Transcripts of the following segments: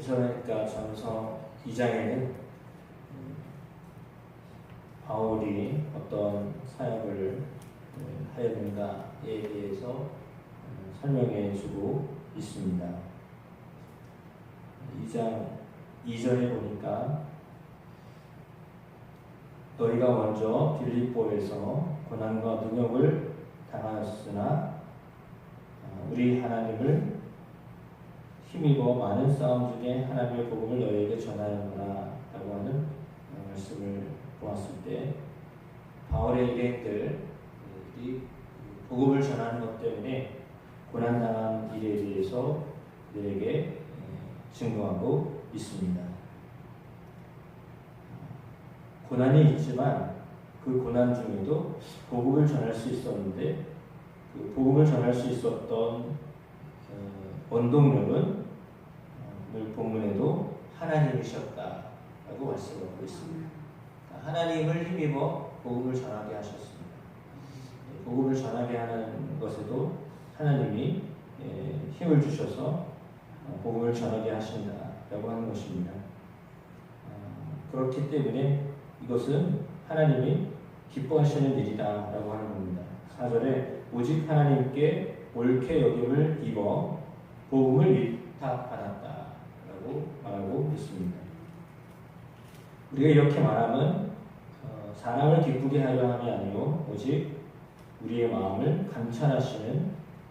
데살로니가 전서 2장에는 바울이 어떤 사역을 하였는가에 대해서 설명해 주고 있습니다. 2장 2절에 보니까 너희가 먼저 빌립보에서 고난과 능욕을 당하였으나 우리 하나님을 힘입어 많은 싸움 중에 하나님의 복음을 너희에게 전하였노라 라고 하는 말씀을 보았을 때 바울의 일행들이 복음을 전하는 것 때문에 고난당한 일에 대해서 그들에게 증거하고 있습니다. 고난이 있지만 그 고난 중에도 복음을 전할 수 있었는데 그 복음을 전할 수 있었던 원동력은 오늘 본문에도 하나님이셨다라고 말씀하고 있습니다. 하나님을 힘입어 복음을 전하게 하셨습니다. 복음을 전하게 하는 것에도 하나님이 힘을 주셔서 복음을 전하게 하신다라고 하는 것입니다. 그렇기 때문에 이것은 하나님이 기뻐하시는 일이다라고 하는 겁니다. 4절에 오직 하나님께 옳게 여김을 입어 복음을 위탁받았다라고 말하고 있습니다. 우리가 이렇게 말하면 사람을 기쁘게 하려 함이 아니요 오직 우리의 마음을 감찰하시는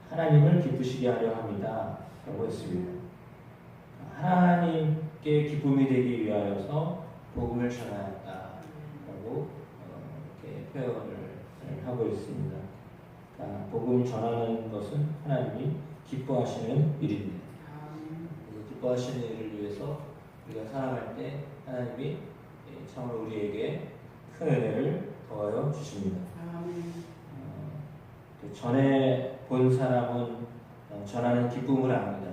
하나님을 기쁘시게 하려 합니다 라고 했습니다. 하나님께 기쁨이 되기 위하여서 복음을 전하였다라고 이렇게 표현을 하고 있습니다. 복음 전하는 것은 하나님이 기뻐하시는 일입니다. 기뻐하시는 일을 위해서 우리가 살아갈 때 하나님이 참으로 우리에게 큰 은혜를 더하여 주십니다. 전에 본 사람은 전하는 기쁨을 압니다.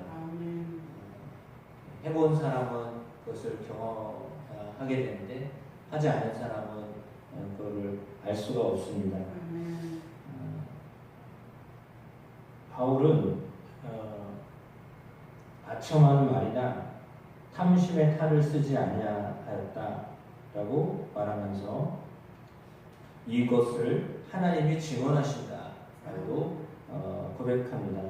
해본 사람은 그것을 경험하게 되는데 하지 않은 사람은 그거를 알 수가 없습니다. 바울은 아첨하는 말이나 탐심의 탈을 쓰지 아니하였다라고 말하면서 이것을 하나님이 증언하신다라고 고백합니다.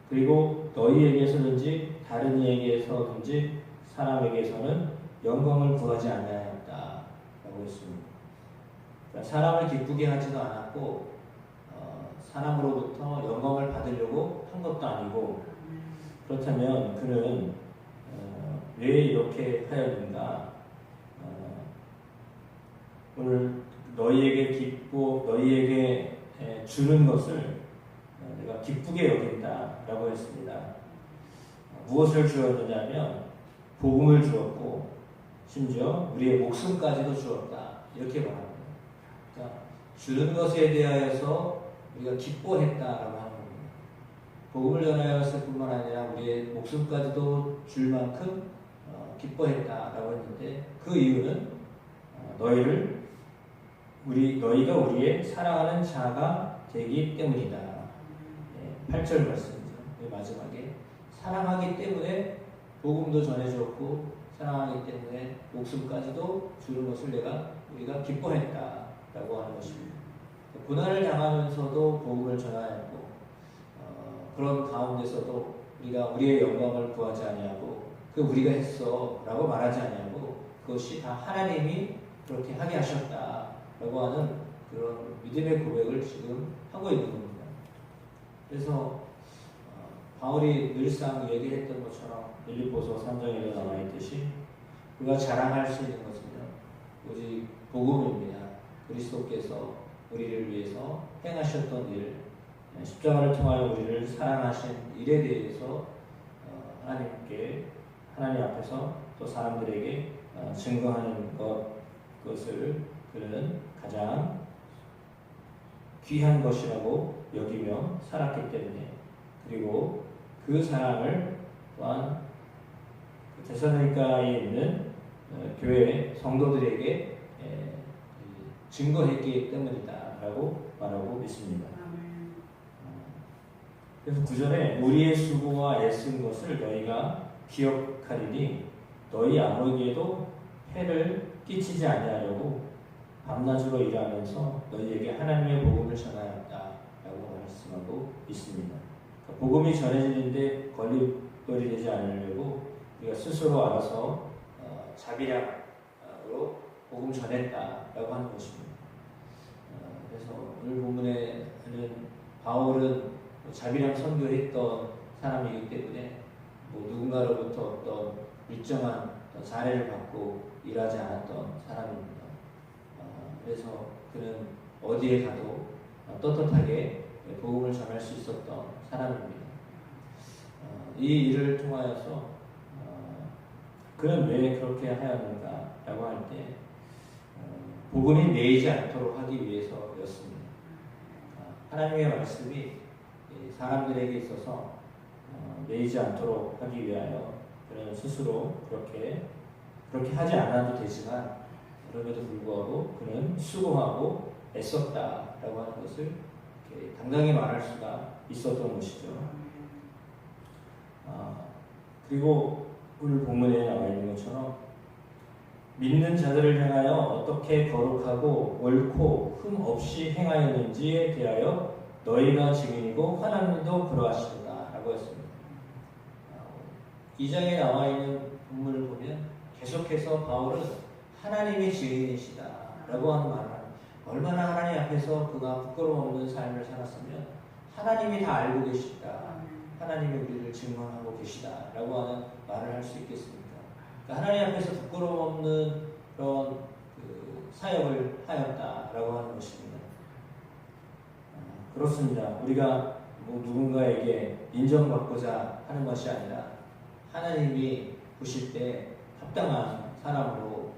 그리고 너희에게서든지 다른 이에게서든지 사람에게서는 영광을 구하지 아니하였다라고 했습니다. 그러니까 사람을 기쁘게 하지도 않았고 사람으로부터 영광을 받으려고 한 것도 아니고 그렇다면 그는 왜 이렇게 하였는가? 오늘 너희에게 주는 것을 내가 기쁘게 여긴다라고 했습니다. 무엇을 주었느냐면 복음을 주었고 심지어 우리의 목숨까지도 주었다 이렇게 말합니다. 그러니까 주는 것에 대하여서 우리가 기뻐했다라고 하는 겁니다. 복음을 전하였을 뿐만 아니라 우리의 목숨까지도 줄 만큼 기뻐했다라고 했는데 그 이유는 너희가 우리의 사랑하는 자가 되기 때문이다. 8절 말씀이죠. 마지막에 사랑하기 때문에 복음도 전해주었고 사랑하기 때문에 목숨까지도 주는 것을 우리가 기뻐했다라고 하는 것입니다. 고난을 당하면서도 복음을 전하였고 그런 가운데서도 우리가 우리의 영광을 구하지 아니하고 그 우리가 했어 라고 말하지 아니하고 그것이 다 하나님이 그렇게 하게 하셨다라고 하는 그런 믿음의 고백을 지금 하고 있는 겁니다. 그래서 바울이 늘상 얘기했던 것처럼 빌립보서 3장에도 나와 있듯이 우리가 자랑할 수 있는 것은 오직 복음입니다. 그리스도께서 우리를 위해서 행하셨던 일, 십자가를 통하여 우리를 사랑하신 일에 대해서 하나님 앞에서 또 사람들에게 증거하는 그것을 그는 가장 귀한 것이라고 여기며 살았기 때문에 그리고 그 사랑을 또한 데살로니가에 있는 교회 성도들에게 증거했기 때문이다라고 말하고 있습니다. 그래서 구절에 우리의 수고와 애쓴 것을 너희가 기억하리니 너희 아무에게도 해를 끼치지 아니하려고 밤낮으로 일하면서 너희에게 하나님의 복음을 전하였다라고 말씀하고 있습니다. 그러니까 복음이 전해지는데 걸림돌이 되지 않으려고 우리가 스스로 알아서 자비량으로 복음 전했다라고 하는 것입니다. 그래서 오늘 본문에는 바울은 자비량 선교했던 사람이기 때문에 누군가로부터 어떤 일정한 사례를 받고 일하지 않았던 사람입니다. 그래서 그는 어디에 가도 떳떳하게 복음을 전할 수 있었던 사람입니다. 이 일을 통하여서 그는 왜 그렇게 하였는가라고 할 때 복음이 매이지 않도록 하기 위해서였습니다. 하나님의 말씀이 사람들에게 있어서 매이지 않도록 하기 위하여 그는 스스로 그렇게 하지 않아도 되지만 그럼에도 불구하고 그는 수고하고 애썼다라고 하는 것을 당당히 말할 수가 있었던 것이죠. 그리고 오늘 본문에 나와 있는 것처럼 믿는 자들을 향하여 어떻게 거룩하고 옳고 흠 없이 행하였는지에 대하여 너희가 증인이고 하나님도 그러하시도다 라고 했습니다. 이 장에 나와 있는 본문을 보면 계속해서 바울은 하나님이 증인이시다 라고 하는 말을 합니다. 얼마나 하나님 앞에서 그가 부끄러움 없는 삶을 살았으면 하나님이 다 알고 계시다, 하나님이 우리를 증언하고 계시다 라고 하는 말을 할 수 있겠습니까? 그러니까 하나님 앞에서 부끄러움 없는 그런 사역을 하였다라고 하는 것입니다. 그렇습니다. 우리가 누군가에게 인정받고자 하는 것이 아니라 하나님이 보실 때 합당한 사람으로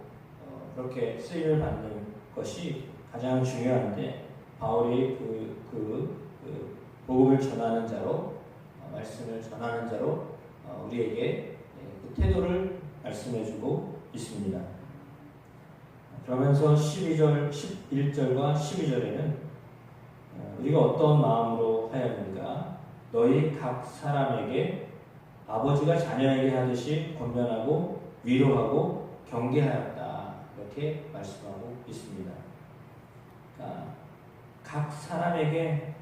그렇게 쓰임을 받는 것이 가장 중요한데 바울이 그 복음을 전하는 자로 말씀을 전하는 자로 우리에게 그 태도를 말씀해주고 있습니다. 그러면서 11절과 12절에는 우리가 어떤 마음으로 하였는가? 너희 각 사람에게 아버지가 자녀에게 하듯이 권면하고 위로하고 경계하였다. 이렇게 말씀하고 있습니다. 그러니까 각 사람에게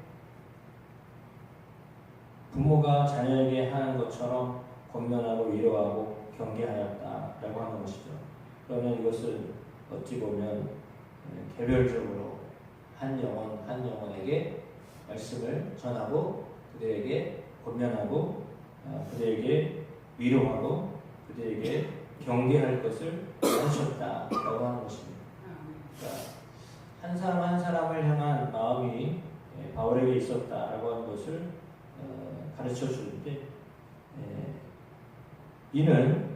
부모가 자녀에게 하는 것처럼 권면하고 위로하고 경계하였다라고 하는 것이죠. 그러면 이것은 어찌 보면 개별적으로 한 영혼에게 말씀을 전하고 그들에게 권면하고 그들에게 위로하고 그들에게 경계할 것을 하셨다라고 하는 것입니다. 그러니까 한 사람 한 사람을 향한 마음이 바울에게 있었다라고 하는 것을 가르쳐 주는데 이는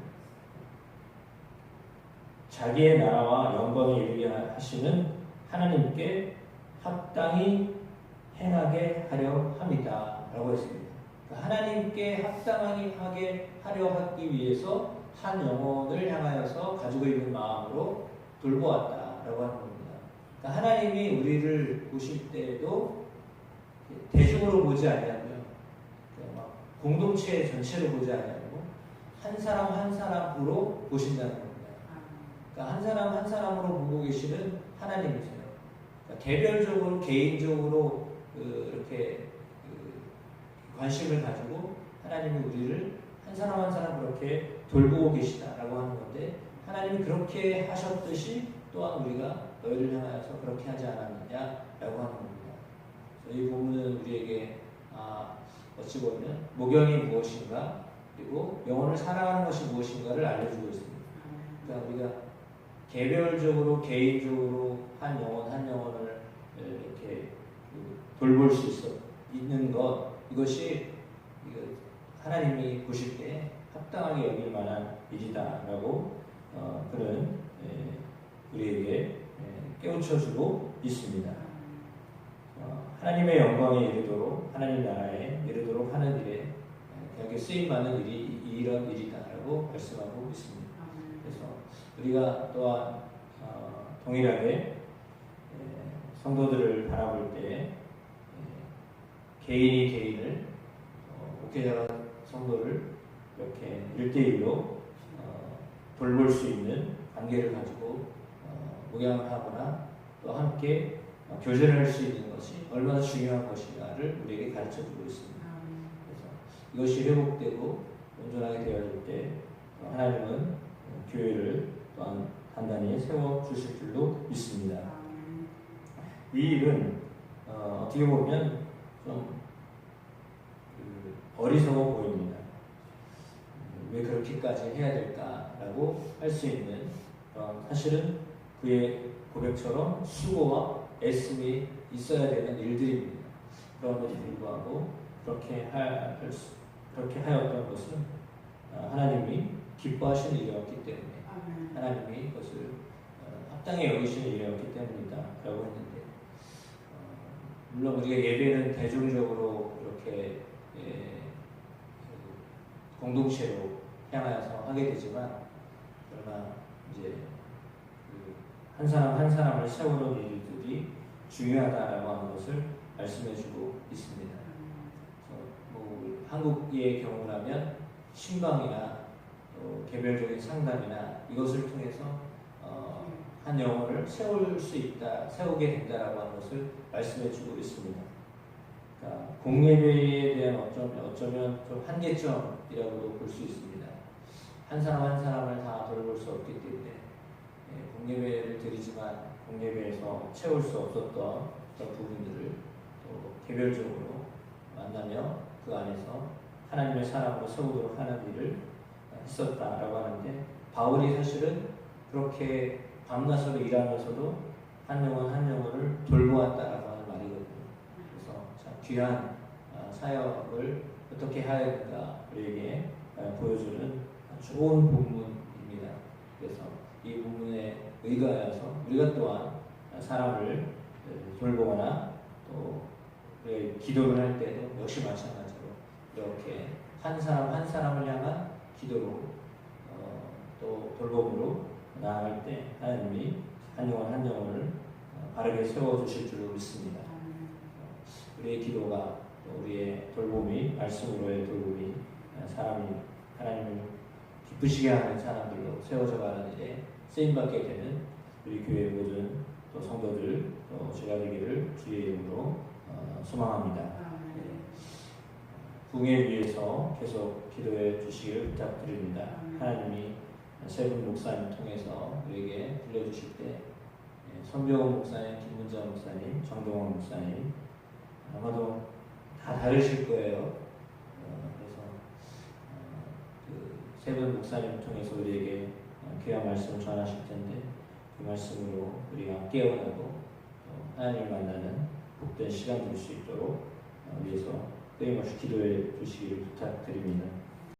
자기의 나라와 영광에 이르게 하시는 하나님께 합당히 행하게 하려 합니다 라고 했습니다. 그러니까 하나님께 합당하게 하려 하기 위해서 한 영혼을 향하여서 가지고 있는 마음으로 돌보았다라고 하는 겁니다. 그러니까 하나님이 우리를 보실 때에도 대중으로 보지 아니하고요, 공동체 전체로 보지 아니하고 한 사람 한 사람으로 보신다는 겁니다. 그러니까 한 사람 한 사람으로 보고 계시는 하나님이세요. 그러니까 개별적으로 개인적으로 이렇게 관심을 가지고 하나님이 우리를 한 사람 한 사람 그렇게 돌보고 계시다라고 하는 건데 하나님이 그렇게 하셨듯이 또한 우리가 너희를 향하여서 그렇게 하지 않았느냐라고 하는 겁니다. 이 본문은 우리에게 어찌 보면 목영이 무엇인가 그리고 영혼을 사랑하는 것이 무엇인가를 알려주고 있습니다. 그러니까 우리가 개별적으로 개인적으로 한 영혼을 이렇게 돌볼 수 있는 것 이것이 하나님이 보실 때 합당하게 여길 만한 일이다라고 그는 우리에게 깨우쳐주고 있습니다. 하나님의 영광에 이르도록 하나님 나라에 이르도록 하는 일에 여기 쓰임받는 일이 이런 일이다라고 말씀하고 있습니다. 그래서 우리가 또한 동일하게 성도들을 바라볼 때 개인이 개인을 목회자가 성도를 이렇게 1대1로 돌볼 수 있는 관계를 가지고 목양을 하거나 또 함께 교제를 할 수 있는 것이 얼마나 중요한 것인가를 우리에게 가르쳐주고 있습니다. 그래서 이것이 회복되고 온전하게 되어질 때 하나님은 교회를 또한 단단히 세워주실 줄로 믿습니다. 이 일은 어떻게 보면 좀 어리석어 보입니다. 왜 그렇게까지 해야 될까라고 할 수 있는 사실은 그의 고백처럼 수고와 애씀이 있어야 되는 일들입니다. 그럼에도 불구하고 그렇게 하였던 것은 하나님이 기뻐하시는 일이었기 때문에 하나님이 그것을 합당히 여기시는 일이었기 때문이다 라고 했는데 물론 우리가 예배는 대중적으로 이렇게 공동체로 향하여서 하게 되지만 그러나 이제 한 사람 한 사람을 세우는 일들이 중요하다라고 하는 것을 말씀해주고 있습니다. 뭐 한국의 경우라면 신방이나 개별적인 상담이나 이것을 통해서 한 영혼을 세우게 된다라고 하는 것을 말씀해주고 있습니다. 그러니까 공예배에 대한 어쩌면 좀 한계점이라고도 볼 수 있습니다. 한 사람 한 사람을 다 돌볼 수 없기 때문에 공예배를 드리지만 공예배에서 채울 수 없었던 그런 부분들을 또 개별적으로 만나며 그 안에서 하나님의 사람으로 세우도록 하는 일을 했었다라고 하는데 바울이 사실은 그렇게 밤낮으로 일하면서도 한 영혼 한 영혼을 돌보았다라고 하는 말이거든요. 그래서 참 귀한 사역을 어떻게 해야 되는가 우리에게 보여주는 좋은 본문입니다. 그래서 이 본문에 의거하여서 우리가 또한 사람을 돌보거나 또 기도를 할 때도 역시 마찬가지로 이렇게 한 사람 한 사람을 향한 기도로 또 돌봄으로 나아갈 때 하나님이 한 영혼 한 영혼을 바르게 세워주실 줄로 믿습니다. 우리의 기도가 또 우리의 돌봄이 말씀으로의 돌봄이 하나님을 기쁘시게 하는 사람들로 세워져 가는 일에 쓰임받게 되는 우리 교회 모든 또 성도들 또 제가 되기를 주의 이름으로 소망합니다. 궁예 위해서 계속 기도해 주시길 부탁드립니다. 하나님이 세 분 목사님 통해서 우리에게 들려주실 때 손병원 목사님, 김문자 목사님, 정동원 목사님 아마도 다 다르실 거예요. 그래서 그 세 분 목사님 통해서 우리에게 귀한 말씀을 전하실 텐데 그 말씀으로 우리가 깨어나고 하나님을 만나는 복된 시간 될 수 있도록 위해서 끊임없이 기도해 주시기를 부탁드립니다.